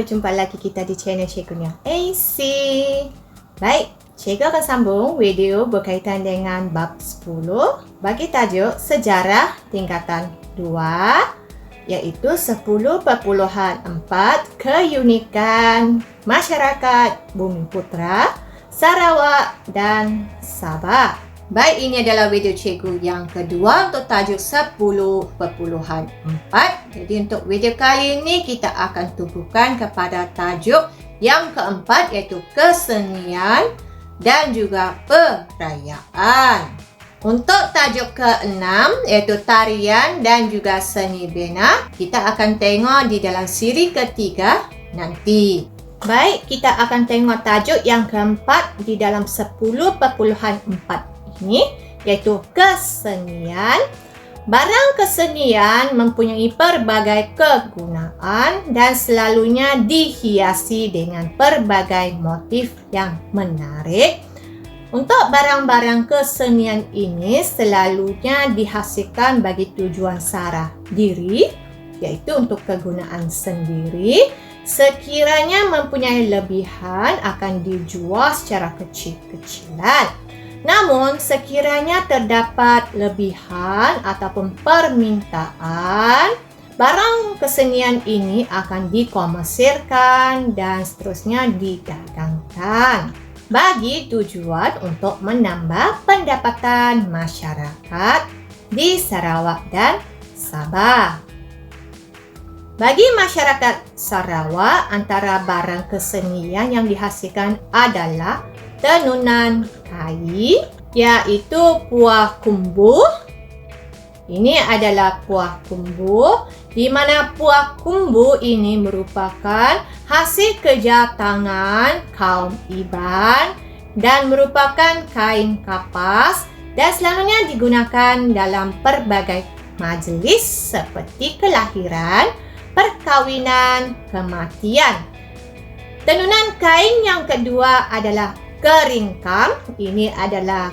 berjumpa lagi kita di channel Cikgu Nia AC. Baik, Cikgu akan sambung video berkaitan dengan bab 10 bagi tajuk Sejarah Tingkatan 2, iaitu 10.4 keunikan masyarakat Bumiputra, Sarawak dan Sabah. Baik, ini adalah video cikgu yang kedua untuk tajuk 10.4. Jadi untuk video kali ini kita akan tumpukan kepada tajuk yang keempat, iaitu kesenian dan juga perayaan. Untuk tajuk keenam, iaitu tarian dan juga seni bena, kita akan tengok di dalam siri ketiga nanti. Baik, kita akan tengok tajuk yang keempat di dalam 10.4 ini, iaitu kesenian. Barang kesenian mempunyai pelbagai kegunaan dan selalunya dihiasi dengan pelbagai motif yang menarik. Untuk barang-barang kesenian ini selalunya dihasilkan bagi tujuan sara diri, iaitu untuk kegunaan sendiri. Sekiranya mempunyai lebihan akan dijual secara kecil-kecilan. Namun, sekiranya terdapat lebihan ataupun permintaan, barang kesenian ini akan dikomersilkan dan seterusnya didagangkan bagi tujuan untuk menambah pendapatan masyarakat di Sarawak dan Sabah. Bagi masyarakat Sarawak, antara barang kesenian yang dihasilkan adalah tenunan kain, iaitu puah kumbu. Ini adalah puah kumbu, di mana puah kumbu ini merupakan hasil kerja tangan kaum Iban dan merupakan kain kapas dan selalunya digunakan dalam pelbagai majlis seperti kelahiran, perkahwinan, kematian. Tenunan kain yang kedua adalah keringkam. Ini adalah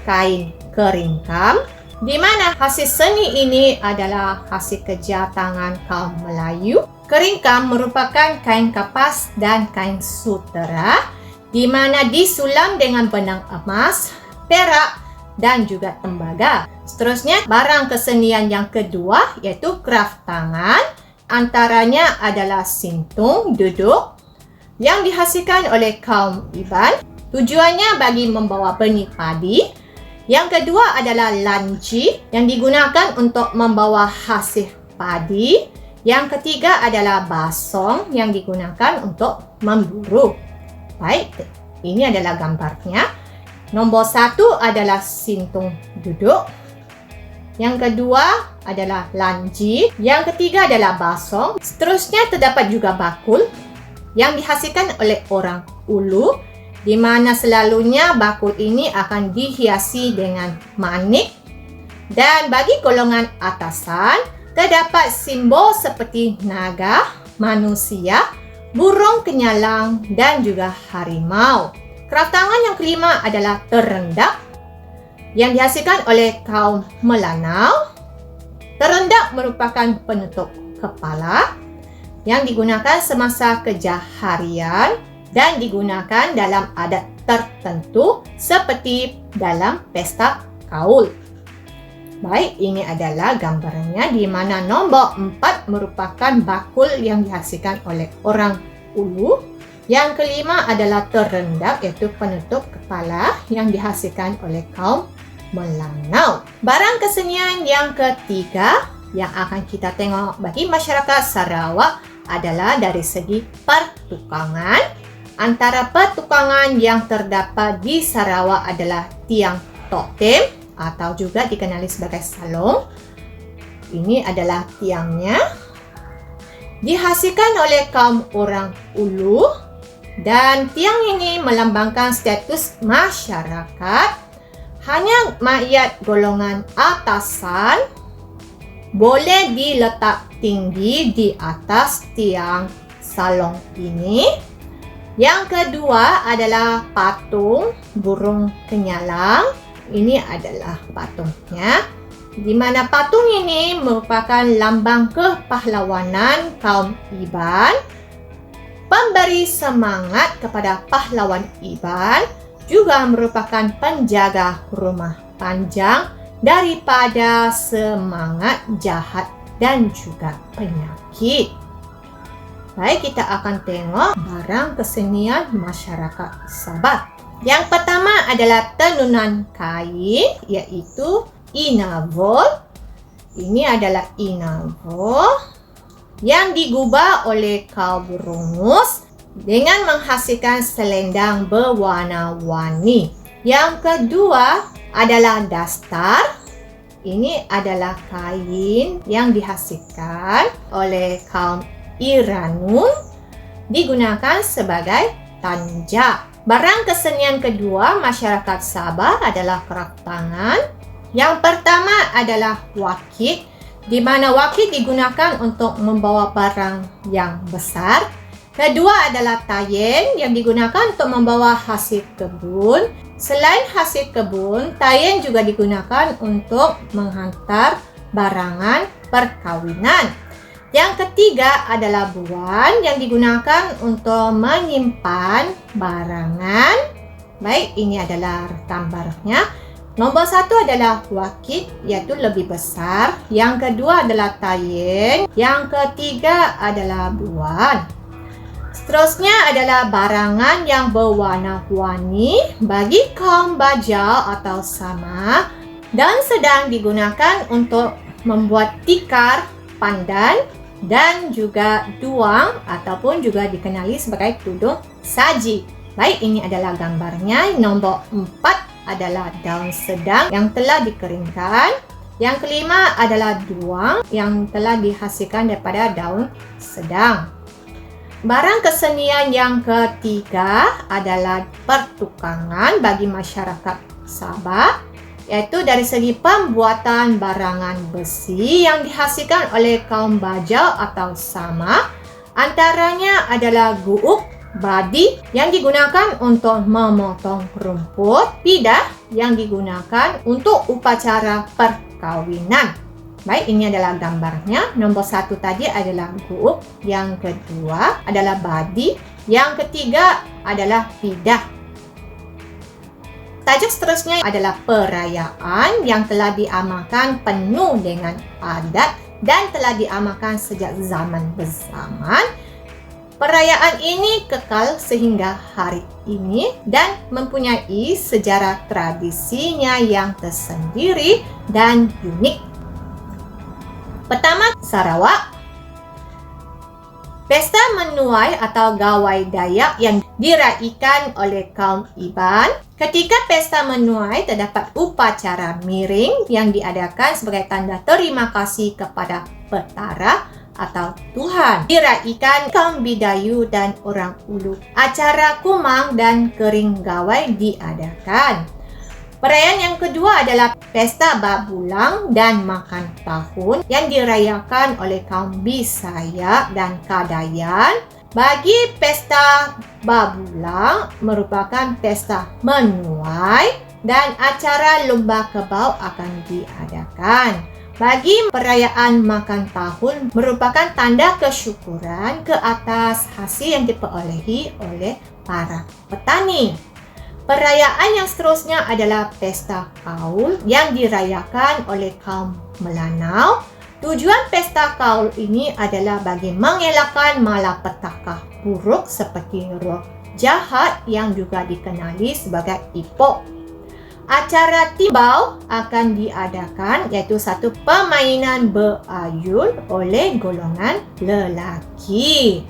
kain keringkam, di mana hasil seni ini adalah hasil kerja tangan kaum Melayu. Keringkam merupakan kain kapas dan kain sutera, di mana disulam dengan benang emas, perak dan juga tembaga. Seterusnya, barang kesenian yang kedua iaitu kraft tangan. Antaranya adalah sintung duduk yang dihasilkan oleh kaum Iban. Tujuannya bagi membawa benih padi. Yang kedua adalah lanci yang digunakan untuk membawa hasil padi. Yang ketiga adalah basong yang digunakan untuk memburu. Baik, ini adalah gambarnya. Nombor 1 adalah sintung duduk. Yang kedua adalah lanci. Yang ketiga adalah basong. Seterusnya terdapat juga bakul yang dihasilkan oleh orang Ulu, di mana selalunya bakul ini akan dihiasi dengan manik. Dan bagi golongan atasan, terdapat simbol seperti naga, manusia, burung kenyalang dan juga harimau. Kraft tangan yang kelima adalah terendak yang dihasilkan oleh kaum Melanau. Terendak merupakan penutup kepala yang digunakan semasa kerja harian dan digunakan dalam adat tertentu seperti dalam pesta kaul. Baik, ini adalah gambarnya, di mana nombor 4 merupakan bakul yang dihasilkan oleh orang Ulu. Yang kelima adalah terendak, iaitu penutup kepala yang dihasilkan oleh kaum Melanau. Barang kesenian yang ketiga yang akan kita tengok bagi masyarakat Sarawak adalah dari segi pertukangan. Antara pertukangan yang terdapat di Sarawak adalah tiang totem atau juga dikenali sebagai salong. Ini adalah tiangnya. Dihasilkan oleh kaum orang Ulu dan tiang ini melambangkan status masyarakat. Hanya mayat golongan atasan boleh diletak tinggi di atas tiang salong ini. Yang kedua adalah patung burung kenyalang. Ini adalah patungnya, di mana patung ini merupakan lambang kepahlawanan kaum Iban. pemberi semangat kepada pahlawan Iban, juga merupakan penjaga rumah panjang daripada semangat jahat dan juga penyakit. Baik, kita akan tengok barang kesenian masyarakat Sabah. Yang pertama adalah tenunan kain, iaitu inavol. Ini adalah inavol yang digubah oleh kaum Rungus dengan menghasilkan selendang berwarna-warni. Yang kedua adalah dastar. Ini adalah kain yang dihasilkan oleh kaum Iranun, digunakan sebagai tanja. Barang kesenian kedua masyarakat Sabah adalah keratangan. Yang pertama adalah wakit, di mana wakit digunakan untuk membawa barang yang besar. Kedua adalah tayen yang digunakan untuk membawa hasil kebun. Selain hasil kebun, tayen juga digunakan untuk menghantar barangan perkawinan. Yang ketiga adalah buan yang digunakan untuk menyimpan barangan. Baik, ini adalah gambarnya. Nombor 1 adalah wakit, iaitu lebih besar. Yang kedua adalah tayen. Yang ketiga adalah buan. Seterusnya adalah barangan yang berwarna-warni bagi kaum Bajau atau Sama dan sedang digunakan untuk membuat tikar, pandan dan juga duang ataupun juga dikenali sebagai tudung saji. Baik, ini adalah gambarnya. Nombor 4 adalah daun sedang yang telah dikeringkan. Yang kelima adalah duang yang telah dihasilkan daripada daun sedang. Barang kesenian yang ketiga adalah pertukangan bagi masyarakat Sabah, iaitu dari segi pembuatan barangan besi yang dihasilkan oleh kaum Bajau atau Sama. Antaranya adalah guuk, badi yang digunakan untuk memotong rumput, pidah yang digunakan untuk upacara perkawinan. Baik, ini adalah gambarnya. Nombor 1 tadi adalah guuk, yang kedua adalah badi, yang ketiga adalah pidah. Tajuk seterusnya adalah perayaan yang telah diamalkan penuh dengan adat dan telah diamalkan sejak zaman berzaman. Perayaan ini kekal sehingga hari ini dan mempunyai sejarah tradisinya yang tersendiri dan unik. Pertama, Sarawak. Pesta menuai atau gawai Dayak yang diraikan oleh kaum Iban. Ketika pesta menuai, terdapat upacara miring yang diadakan sebagai tanda terima kasih kepada petara atau Tuhan. Diraikan kaum Bidayu dan orang Ulu. Acara kumang dan kering gawai diadakan. Perayaan yang kedua adalah pesta Babulang dan makan tahun yang dirayakan oleh kaum Bisaya dan Kadayan. Bagi pesta Babulang merupakan pesta menuai dan acara lomba kebau akan diadakan. Bagi perayaan makan tahun merupakan tanda kesyukuran ke atas hasil yang diperolehi oleh para petani. Perayaan yang seterusnya adalah pesta Kaul yang dirayakan oleh kaum Melanau. Tujuan pesta Kaul ini adalah bagi mengelakkan malapetaka buruk seperti roh jahat yang juga dikenali sebagai ipok. Acara timbau akan diadakan, iaitu satu permainan berayun oleh golongan lelaki.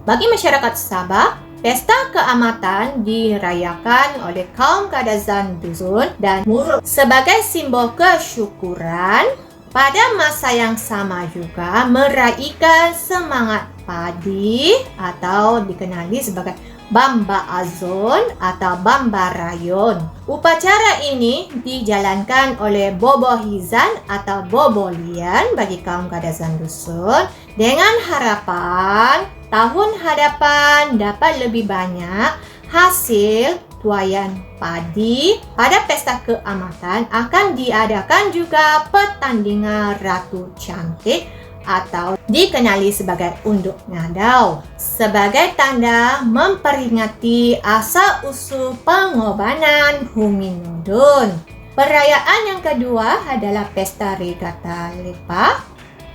Bagi masyarakat Sabah, pesta keamatan dirayakan oleh kaum Kadazan Dusun dan Murut sebagai simbol kesyukuran. Pada masa yang sama juga meraihkan semangat padi atau dikenali sebagai Bamba Azon atau Bamba Rayon. Upacara ini dijalankan oleh Bobo Hizan atau Bobo Lian bagi kaum Kadazan Dusun dengan harapan tahun hadapan dapat lebih banyak hasil tuaian padi. Pada pesta keamatan akan diadakan juga pertandingan Ratu Cantik atau dikenali sebagai unduk ngadau sebagai tanda memperingati asal-usul pengorbanan Huminodon. Perayaan yang kedua adalah Pesta Regatta Lepa.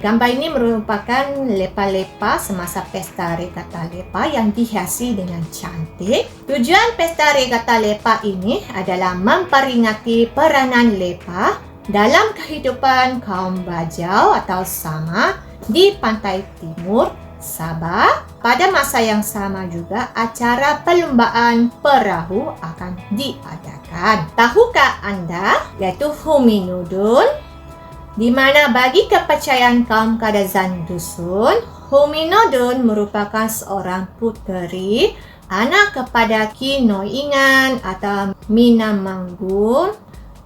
Gambar ini merupakan lepa-lepa semasa Pesta Regatta Lepa yang dihiasi dengan cantik. Tujuan Pesta Regatta Lepa ini adalah memperingati peranan lepa dalam kehidupan kaum Bajau atau Sama di pantai timur Sabah. Pada masa yang sama juga acara perlombaan perahu akan diadakan. Tahukah anda, yaitu Huminodon, di mana bagi kepercayaan kaum Kadazan Dusun, Huminodon merupakan seorang puteri anak kepada Ki Noingan atau Minamanggun,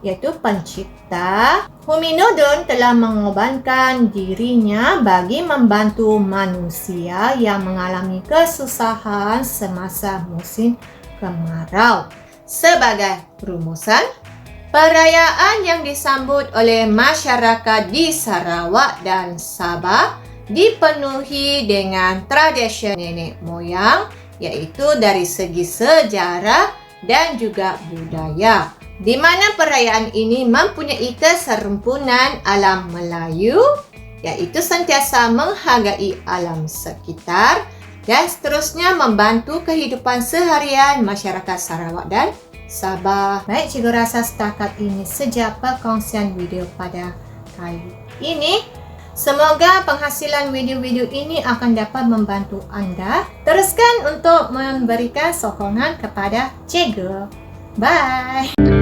iaitu pencipta. Huminodon telah mengorbankan dirinya bagi membantu manusia yang mengalami kesusahan semasa musim kemarau. Sebagai rumusan, perayaan yang disambut oleh masyarakat di Sarawak dan Sabah dipenuhi dengan tradisi nenek moyang, iaitu dari segi sejarah dan juga budaya, di mana perayaan ini mempunyai keserumpunan alam Melayu, iaitu sentiasa menghargai alam sekitar dan seterusnya membantu kehidupan seharian masyarakat Sarawak dan Sabah. Baik, cikgu rasa setakat ini saja perkongsian video pada kali ini. Semoga penghasilan video-video ini akan dapat membantu anda. Teruskan untuk memberikan sokongan kepada cikgu. Bye!